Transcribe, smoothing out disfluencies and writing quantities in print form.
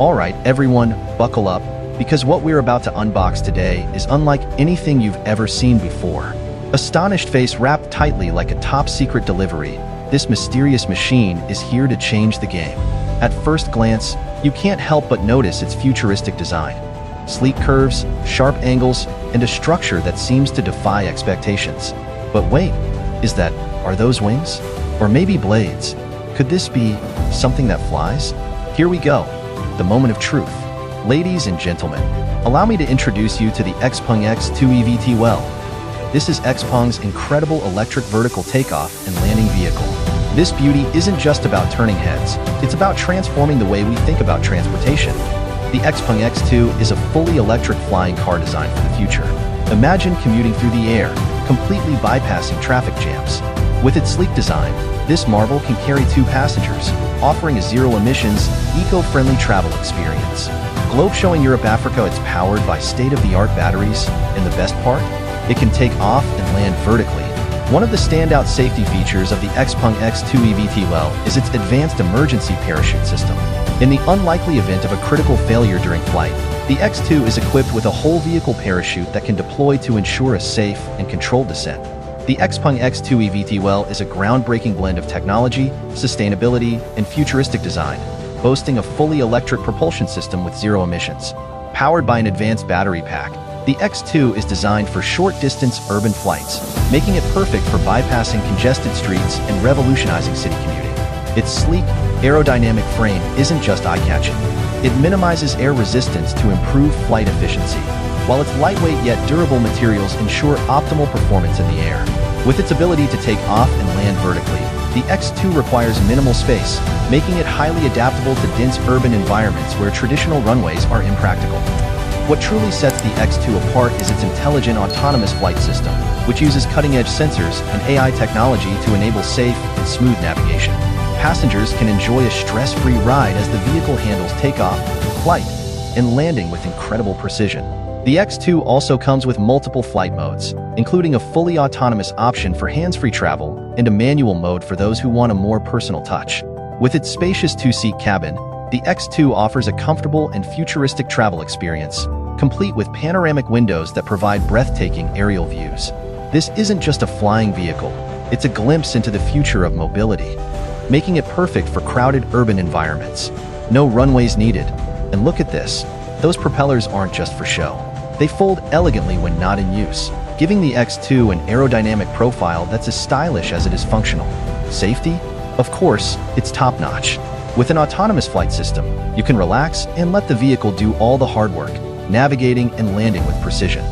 Alright everyone, buckle up, because what we're about to unbox today is unlike anything you've ever seen before. Astonished face wrapped tightly like a top-secret delivery, this mysterious machine is here to change the game. At first glance, you can't help but notice its futuristic design. Sleek curves, sharp angles, and a structure that seems to defy expectations. But wait, are those wings? Or maybe blades? Could this be something that flies? Here we go. The moment of truth. Ladies and gentlemen, allow me to introduce you to the XPENG X2 eVTOL. This is XPENG's incredible electric vertical takeoff and landing vehicle. This beauty isn't just about turning heads, it's about transforming the way we think about transportation. The XPENG X2 is a fully electric flying car designed for the future. Imagine commuting through the air, completely bypassing traffic jams. With its sleek design, this marvel can carry 2 passengers, offering a zero-emissions, eco-friendly travel experience. Globe showing Europe-Africa it's powered by state-of-the-art batteries, and the best part? It can take off and land vertically. One of the standout safety features of the XPENG X2 eVTOL is its advanced emergency parachute system. In the unlikely event of a critical failure during flight, the X2 is equipped with a whole vehicle parachute that can deploy to ensure a safe and controlled descent. The XPENG X2 eVTOL is a groundbreaking blend of technology, sustainability, and futuristic design, boasting a fully electric propulsion system with zero emissions. Powered by an advanced battery pack, the X2 is designed for short-distance urban flights, making it perfect for bypassing congested streets and revolutionizing city commuting. Its sleek, aerodynamic frame isn't just eye-catching. It minimizes air resistance to improve flight efficiency, while its lightweight yet durable materials ensure optimal performance in the air. With its ability to take off and land vertically, the X2 requires minimal space, making it highly adaptable to dense urban environments where traditional runways are impractical. What truly sets the X2 apart is its intelligent autonomous flight system, which uses cutting-edge sensors and AI technology to enable safe and smooth navigation. Passengers can enjoy a stress-free ride as the vehicle handles takeoff, flight, and landing with incredible precision. The X2 also comes with multiple flight modes, including a fully autonomous option for hands-free travel and a manual mode for those who want a more personal touch. With its spacious 2-seat cabin, the X2 offers a comfortable and futuristic travel experience, complete with panoramic windows that provide breathtaking aerial views. This isn't just a flying vehicle, it's a glimpse into the future of mobility, making it perfect for crowded urban environments. No runways needed. And look at this, those propellers aren't just for show. They fold elegantly when not in use, giving the X2 an aerodynamic profile that's as stylish as it is functional. Safety? Of course, it's top-notch. With an autonomous flight system, you can relax and let the vehicle do all the hard work, navigating and landing with precision.